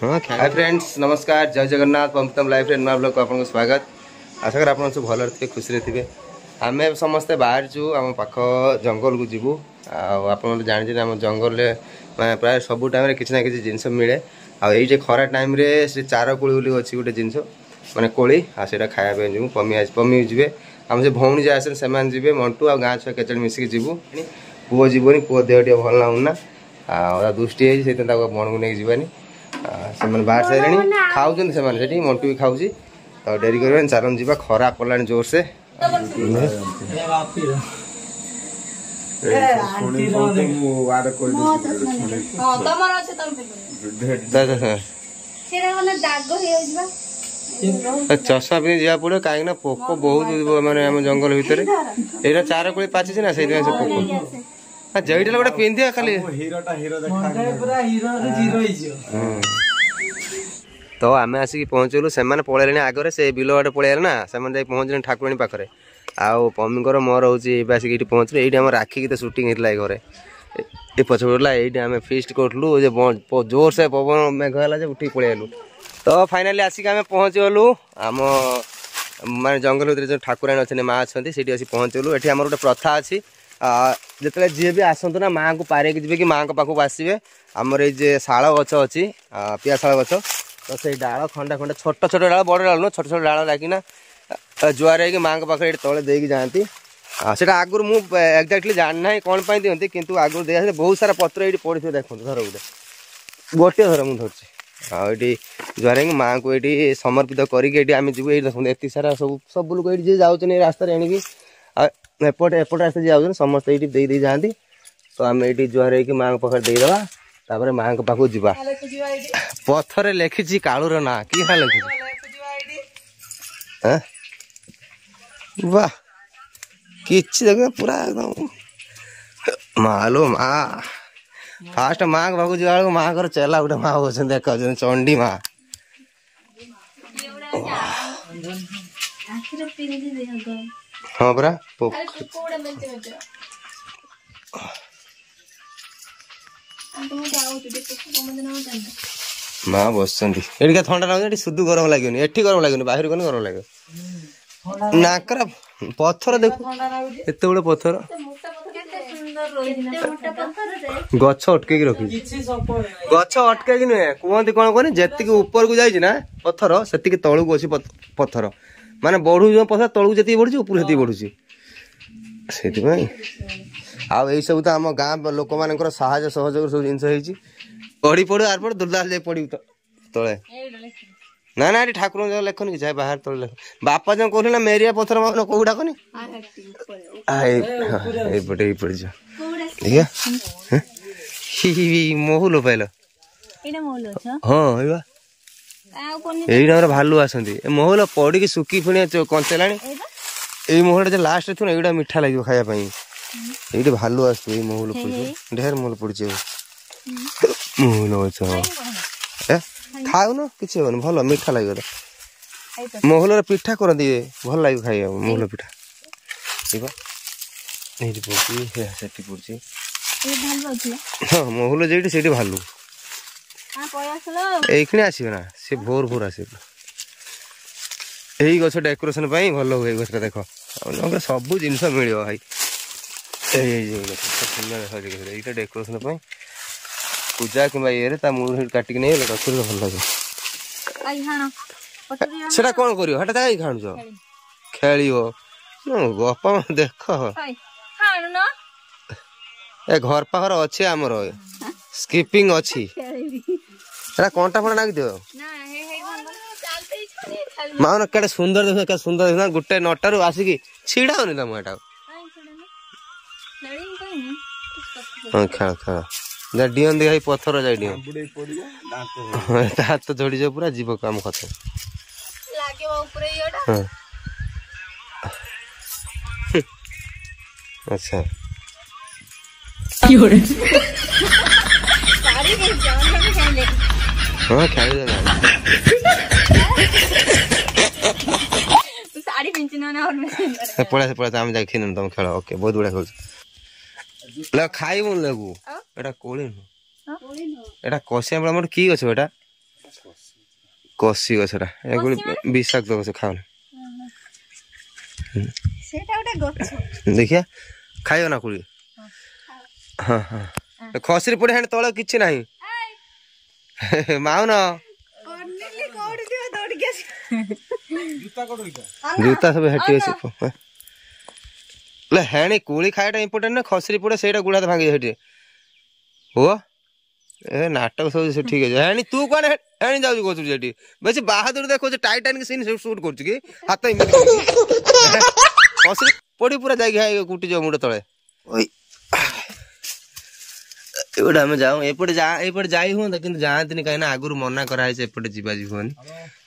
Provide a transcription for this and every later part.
Hi friends नमस्कार जय Jagannath पम्पितम life रे नुआ ब्लॉग को आपको स्वागत। आशा कर आप सब भल थे खुशी थे। आम समस्ते बाहर चु आम पाख जंगल को जीवु आप जानी आम जंगल में प्राय सब टाइम किसी ना किसी जिनस मिले आईजे खरा टाइम से चार कोली बोली अच्छी गोटे जिनस माने कोली आटा खाया जीवु पमी जी आम से भौणी जे आसे जी मंटू आ गाँ छुआ केचड़ मिसिक जीवु पुओ जीवन पुओ देह टे भल ना आ दुष्टि से बन को नहीं जीवानी से बाहर सारे खाऊँ से मंटू भी खाऊँ तो डेरी कर चलन जी खरा पड़ा जोर से चषा पिंधि जा पड़े कहीं पोक बहुत माने आम जंगल भितर ये चार कोड़ी पाची ना से पोक जईटा गोटे पिंधिया खाली तो आम आसिक पहुँचलु से पलैले आगे से बिल आटे पलैले ना से पहुँचले ठाकुराणी पाखे आउ पम्मीर मोर हूँ आसिक ये पहुँचलु ये आम राखी गीत सुटिंग होता घरे ये पछपड़ा ये आम फिस्ट करूँ जोर से पवन मेघ है उठिक पलैलु तो फाइनाली आसिक आम पहुँचगलु आम माने जंगल भर जो ठाकुराणी अच्छे माँ अच्छा से पहुँचलु ये आम गोटे प्रथा अच्छी जिते जी भी आसतु ना माँ को पारे जी कि माँ पाखक आसवे आमर ये शाल गछ अच्छी पिया शाल गछ तो से डाल खंडा खंडा छोट छोट डाल बड़ डाल नुह छोट छोट डाल लागिना जुआर हो माँ पाखे तले देकी जाती से आगुरी मुझे एक्जाक्टली जानना कौन पाई दिखती कितु आगुरी देखा बहुत सारा पत्र ये पड़ी थे देखो धर गोटे गोटे धर मुझे धरची जुआर हो माँ को ये समर्पित करके आम जीव ये देखो एत सारा सब सब लोग ये जाऊँ रास्ता एणिकी एपट एपट रास्ता जाऊँ समस्त ये दे जाती तो आम ये जुआर हो माँ पाखे देदेवा तापर माँ पाखक जीवा पथर लिखी कालूर ना कि लिखी वाह कि पूरा एकदम मालो माँ फास्ट माँ पाखक जा माँ को चेला गोटे माँ हो देख चंडी माँ हाँ परा माँ बस ये थंडा लगे शुद्ध गरम लगे एठी गरम लगे बाहर कौन गरम लगे नाकर पत्थर देखो एत बड़े पत्थर गछ अटके रखी गछ अटके नुहे कहते कौन कहनी जी ऊपर को जाना पत्थर से तलू को अच्छी पत्थर माने बढ़ू पत्थर तलू जी बढ़ुची ऊपर से बढ़ुची से आउ यही सब तो आम गाँ लोक मान साहय सहयोग सब जिन पढ़ी पड़ू आर पड़ दुर्दास जाए पड़ी तले ना ना ठाकुर लेखनी जाए बाहर तले लेख बापा जो कहले ना मेरिया पत्थर मान कौटा कनी पटे पड़ मोहुल पाइल हाँ ये भालू आसती मोहुल पड़ी सुखी पुणी कंचेला ये मोहल लास्ट थी ना मीठा लगे खायापाई ये भालू आस मोहुल पड़ ढेर मोहल पड़ी मोहुल अच्छा खाऊ न कि भल मीठा लगे मोहुल पिठा कर दिए भल लगे खाई मोहुल पिठा पड़ी हाँ मोहुल जी भालू ये आसवे ना सी भोर भोर आस यही गछ डेकोरेशन भल हुए गछ देख सब जिन मिल भाई ये डेकोरेशन पूजा कि मूल काटिक नहीं भल लगे से कौन कर खाणु खेल गप देख ए घर पाखर अच्छे आमर स्कीपिंग अच्छी कंटा फटा नागी दियो मान के सुंदर देख सुंदर देख गोटे नटारू आसिकी छिड़ा होनी तुम एटा हाँ खेल खेल डिओन देखा पत्थर जाए डिओन हाथ झड़ी जाए पूरा जीव काम खत्म अच्छा हाँ खेल पड़ा आम जाए तुम खेल ओके बहुत बढ़िया खेल ला खाई मुन लगू एटा कोली न एटा कसिया बड़ा मोर की गछ एटा कसी गछरा एगुली विषाक्त गछ खाओ सेटा उठे गछ देखिया खाइयो ना कोली हां हां खसरी पड़े हेन तळे किछि नाही माउ न कोनली कोडी दियो दौड़ के जूता सब हटी अछि ले हेणी कोली खायटा इंपोर्टेंट ना खसरी पड़े सेटा गुड़ा भांगी हेटी हो ए नाटक सब से ठीक है हेणी तू कोन हेणी जाउ कोचु जेटी बेसी बहादुर देखो जे टाइटैनिक सीन शूट करछु की हाथ इमे खसरी पड़ी पूरा जाई खाय कुटी जो मुंड तळे ओई एबडा हम जाऊ एपटे जाई हो किंतु जांतनी काई ना आगुर मना कराय से एपटे जीवा जीवनी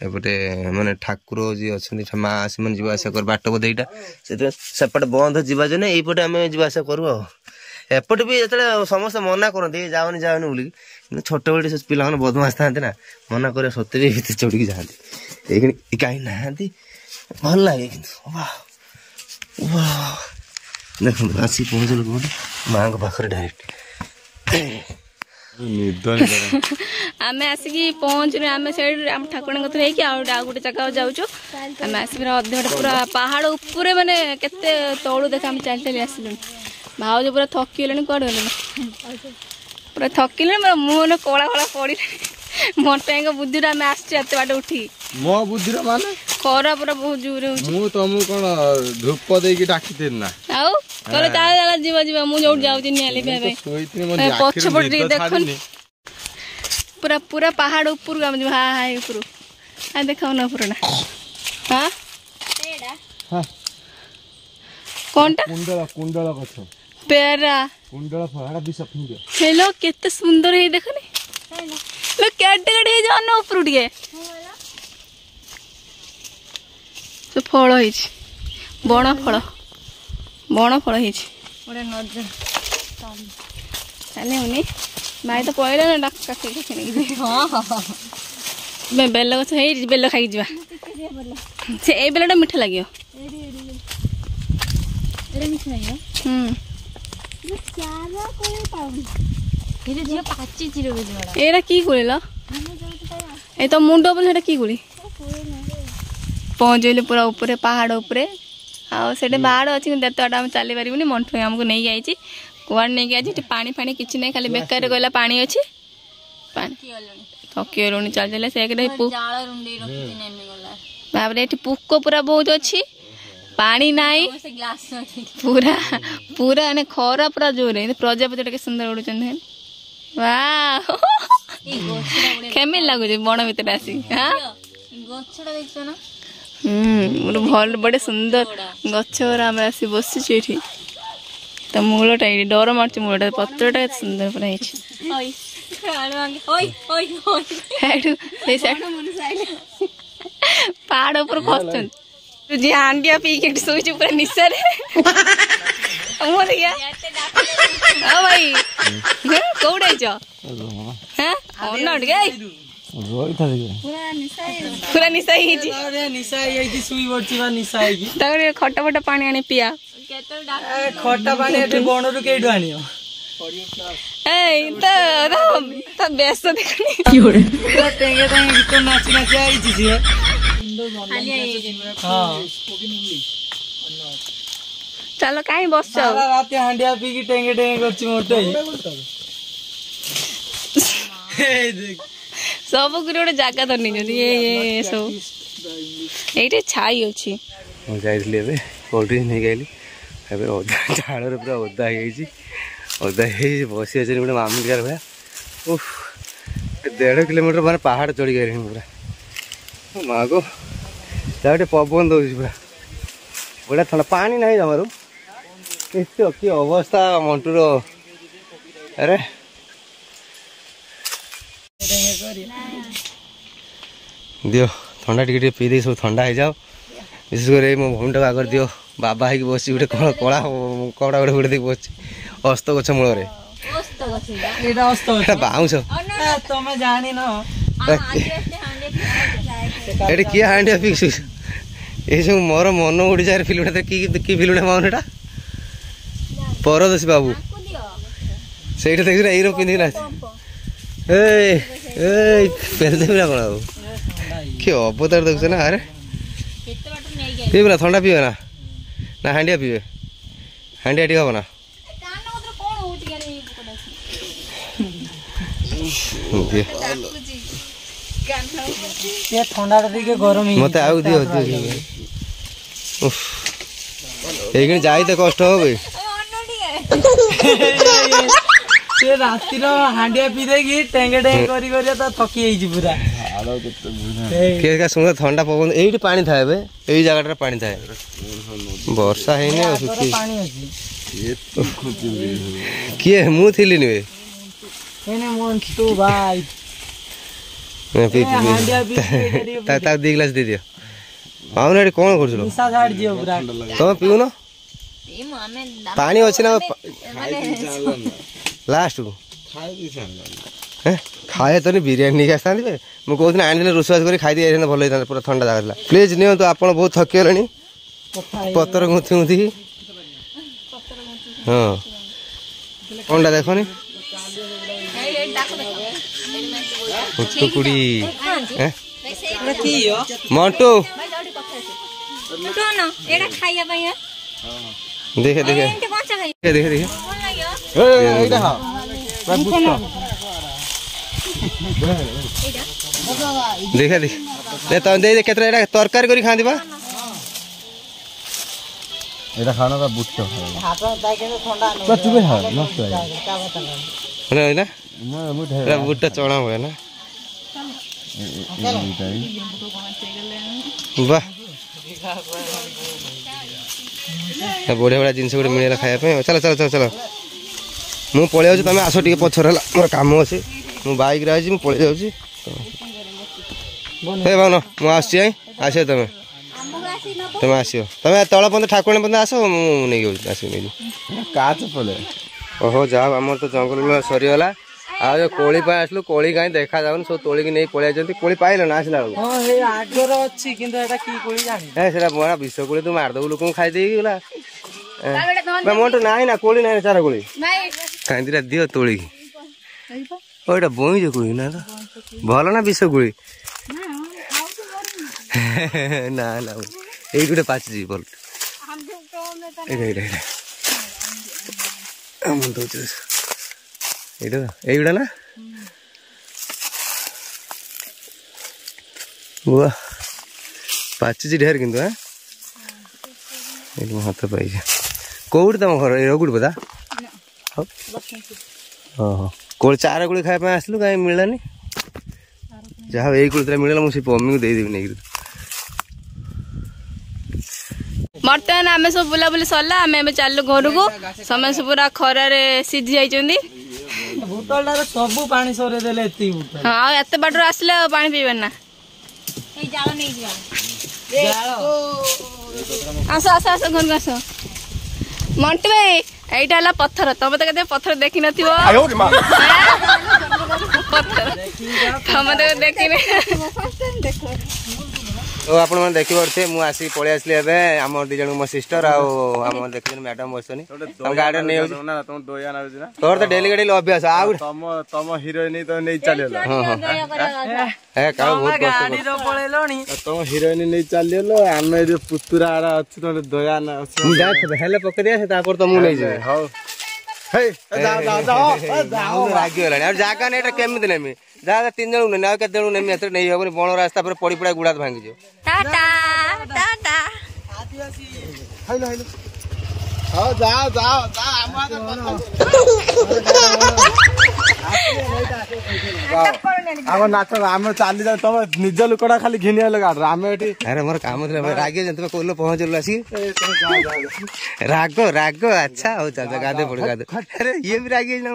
एपटे माने ठाकुर जी अछनी मां सिमन जीवा आशा कर बाट बदेइटा सेपटे बंद जीवा जे ने एपटे हम जीवा आशा करू एपटे भी जतले समस्त मना करते जाओनी जाओनी बोली कि छोटे बड़े से पिला बदमाश था ना मना करे सत्य भीतर चढ़ी जाती कहीं नहांती भल लगे कि देखो आसी पहुँचल कौन माँ पाखे डायरेक्ट आम आसिक पहुँचल आम से ठाकुर होगी आ गोटे जगह जाऊँ आम आसिक अधे पूरा पहाड़ उपर माने केते तलू देख आम चली चली आसलु भाज पूरा थकिगले कौन गल पूरा थकिले मुहर कला कला पड़ मटाई बुद्धि आम आसते बाट उठी मो बुद्धि माने खरा पूरा बहुत जोर मु तुमको कौन धूप देकी डाकी ना आउ चलो चल जीवा जीवा मु जो जाऊँ नियाली पछपट देखन पूरा पूरा पहाड़ ऊपर आम जी हाँ हाँ ऊपर हाँ देखा ना पूरा हाँ कौन कुंडल गछ पेरा कुंडल फड़ा भी सफिंग हेलो केते सुंदर है देखनी लो केटे केटे हे जानो ऊपर उठिए तो फल है बण फल है गोटे नजर चले उन्हें माई तो पड़े ना डाक हाँ हाँ बेल गछ है बेल खाई जा से ए बेलटा मीठा लगे एरा की गुड़ेल ए तो मुंड बोले की गुड़ी पहुँचल पूरा ऊपर पहाड़ उपरे आटे बाड़ अच्छी देते बाटा चली पारे मंटू आमको नहीं आई कुआड़ नहीं आई पानी फाणी किसी ना खाली बेकार गला पानी अच्छी थकी गलुणी चल चल से ये पुक पूरा बहुत अच्छी पानी नाई पूरा पूरा ने खरा पूरा जोर है प्रजापति के सुंदर उड़ुचन वाह केमिल लगुच बण भीतर आसी हाँ भल बड़े सुंदर गचर आम आसी बसी तो मूलटा ये डर मार्च मूलटा पत्रटा सुंदर पूरा पहाड़ ऊपर खस तुझे हांडिया पी के सोच पूरा निशा भाई कौड़े पूरा निशा खटा फटा पानी आनी पिया खटा पानी बणरू कईटू आनी बेस देखनी गीत नाची नाची आई चलो कहीं बस रात हांडिया पी की टेंगे टेंगे करछि मोटे सब गोटे जगह तो नहीं ये सब ये छाई अच्छी जाइए कोल्ड ड्रिंक नहीं गई झाड़ पूरा ओदा ओदा बसी अच्छे गोटे मामूली कार भाया 1.5 किलोमीटर मैंने पहाड़ चढ़ी गए पूरा माँ को गोटे पवन दौर पूरा बड़ा थोड़ा पानी ना जमार कि अवस्था मंटूर अरे दियो ठंडा टिके पी दे सब ठंडा हो जाओ विशेषकर मो भूमि टाक आगर दियो बाबा है बस गोटे कला कड़ा गोटे गोटे बस अस्त गछ मूल बाउंश तमे जानी न ये किए हांडिया फिक्स ये सब मोर मन उड़ी जाए फिल्म कि फिल्म माउन एटा परदोषी बाबू ସେଇଟା ଦେଖିଛୁ ନା ଏଇର ପିନ୍ଧିକି ନାଚ ଏଇ ଏଇ ପେରିଦେବି ନା କ'ଣ ଆଉ କି ଅବତାର ଦେଖୁଛ ନା ଆରେ ପିଇବେ ନା ଥଣ୍ଡା ପିଇବେ ନା ନା ହାଣ୍ଡିଆ ପିଇବେ ହାଣ୍ଡିଆ ଟିକେ ହବ ନା ଥଣ୍ଡା ଟିକେ ଗରମ ମତେ ଆଉ ଦିଅ ଏଇଖିଣି ଯାଇ ତ କଷ୍ଟ ହବ ବେ ସେ ରାତିର ହାଣ୍ଡିଆ ପିଇ ଦେଇକି ଟେଙ୍ଗେ ଟେଙ୍ଗେ କରି କରି ତ ଥକି ହେଇଛି ପୁରା କିଏ ଶୁଣ ଥଣ୍ଡା ପବନ ଏଇଠି ପାଣି ଥାଏ ଏବେ ଏଇ ଜାଗାଟାରେ ପାଣି ଥାଏ ବର୍ଷା ହେଇନି ଆଉ ପାଣି ଅଛି କିଏ ମୁଁ ଥିଲିନି ବେ ମଣ୍ଟୁ ଭାଇ ତାକୁ 2 ଗ୍ଲାସ ଦେଇଦିଅ ଆଉ ଏଠି କ'ଣ କରୁଥିଲ ନିଶା ଛାଡ଼ିଯିବ ପୁରା ତମେ ପିଉନ ପାଣି ଅଛି ନା ଲାଷ୍ଟକୁ ଖାଏ ତ ବିରିୟାନୀ ନେଇକି ଆସିଥାନ୍ତି ବେ ମୁଁ କହୁଥିଲି ଆଣିଥିଲେ ରୋଷେଇବାସ କରି ଖାଇଦେଇ ଯାଇଥାନ୍ତେ ଭଲ ହେଇଥାନ୍ତା ପୁରା ଥଣ୍ଡା ଜାଗା ଥିଲା ପ୍ଲିଜ୍ ନିଅନ୍ତୁ ଆପଣ ବହୁତ ଥକିଗଲେଣି ପତ୍ର ଗୁନ୍ଥି ଗୁନ୍ଥିକି ହଁ କ'ଣଟା ଦେଖନି କୁକୁଡ଼ି ମଣ୍ଟୁ ଦେଖେ ଦେଖେ ଦେଖେ ଦେଖେ ଦେଖେ ଦେଖେ ତମେ ଦେଇ କେତେ ଏଇଟା ତରକାରୀ କରି ଖାଆନ୍ତି ବା এটা খাওয়ানো বা বুট বুটটা চଣା ହୁଏ ନା ବାহ ବଢିଆ ବଢିଆ ଜିନିଷ ଗୋଟେ ମିଳିଲା ଖାଇବା ପାଇଁ ଚାଲ ଚାଲ ଚାଲ ଚାଲ ମୁଁ ପଳେଇ ଯାଉଛି ତମେ ଆସ ଟିକେ ପଛରେ ହେଲା ମୋର କାମ ଅଛି ମୁଁ ବାଇକ୍ରେ ଆଇଛି ମୁଁ ପଳେଇ ଯାଉଛି ହେ ଭାଉନ ମୁଁ ଆସୁଛି ଆସିବ ତମେ ଆସିବ ତମେ ତଳ ପର୍ଯ୍ୟନ୍ତ ଠାକୁରାଣୀ ପର୍ଯ୍ୟନ୍ତ ଆସ ମୁଁ ନେଇକି ଯାଉଛି ଆସିକି ନେଇଯିବି কাজ পড়ে ଓହୋ ଯାହା ଆମର ତ ଜଙ୍ଗଲ ସରିଗଲା ଆଉ ଯୋଉ କୋଳି ପାଇଁ ଆସିଲୁ କୋଳି କାହିଁ ଦେଖାଯାଉନି ସବୁ ତୋଳିକି ନେଇ ପଳେଇ ଯାଇଛନ୍ତି କୋଳି ପାଇଲ ନା ଆସିଲା ବେଳକୁ ଆଗର ଅଛି କିନ୍ତୁ ଏଟା କି କୋଳି ଜାଣି ସେଟା ବड़ा ବିଷ କୋଳି ତୁ ମାରିଦବୁ ଲୋକଙ୍କୁ ଖାଇଦେଇକି ଗଲା ମୋଟୁ ନାହିଁ ନା କୋଳି ନାହିଁ ଚାର କୋଳି କାହିଁ ଦିଟା ଦିଅ ତୋଳିକି ଓ ଏଇଟା ବଇଁଜ କୋଳି ନା ତ ଭଲ ନା ବିଷ କୋଳି ନା ନା ଏଇଠି ଗୋଟେ ପାଚିଛି ଭଲ ଏଇଟା ଏଇଟା ଏଇଟା ଏଇଟା ଏଇଗୁଡ଼ା ନା ବୁଆ ପାଚିଛି ଢେର କିନ୍ତୁ ଏଇଠି ମୋ ହାତ ପାଇଛି କୋଉଠି ତମ ଘର ଏଇ କୋଉଠି ବୋଧା ଓହୋ କୋଳି ଚାର କୋଳି ଖାଇବା ପାଇଁ ଆସିଲୁ କାହିଁ ମିଳିଲାନି ଯାହା ଏଇ କୋଳି ମିଳିଲା ମୁଁ ସେ ମମିକୁ ଦେଇଦେବି ନେଇକିରି ବର୍ତ୍ତମାନ ଆମେ ସବୁ ବୁଲାବୁଲି ସରିଲା ଆମେ ଏବେ ଚାଲିଲୁ ଘରକୁ ସମସ୍ତେ ପୁରା ଖରାରେ ସିଝି ଯାଇଛନ୍ତି ବୋତଲଟାରେ ସବୁ ପାଣି ସରେଇ ଦେଲେ ଏତିକି ବୋତଲ ହଁ ଆଉ ଏତେ ବାଟରୁ ଆସିଲେ ଆଉ ପାଣି ପିଇବେନି ନା ଆସ ଆସ ଆସ ଘରକୁ ଆସ ମଣ୍ଟୁ ଭାଇ ଏଇଟା ହେଲା ପଥର ତମେ ତ କେତେ ପଥର ଦେଖିନଥିବ ପଥର ତମେ ତ ଦେଖିନି तो आप देखिपे मुझे आसिक पलि आसली आम दी जन मो सिस्टर आम देख मैडम बसनी गाड़ी नहीं तोर तो डेली गाड़ी अभ्यास तम हिरोइन तो नहीं चल तुम हिरोइन नहीं चल आम पुतुरा अच्छी तुम दया हेले पकड़ दिया तो मुझे नहीं जाए रागिगला जगह नहीं केमी नेमी जहाँ 3 जन नहीं के जन नेमी नहीं हम बण रास्ता पर पड़ी पड़ा गुड़ा भांगी आम नाच आम चली जाओ तुम निज लुकड़ा खाली घिनिया लगा आम अरे मोर काम रागे तुम कौन पहुंचल आसिक राग राग अच्छा हो चल गाधे पड़े गाधे अरे ये भी रागी ना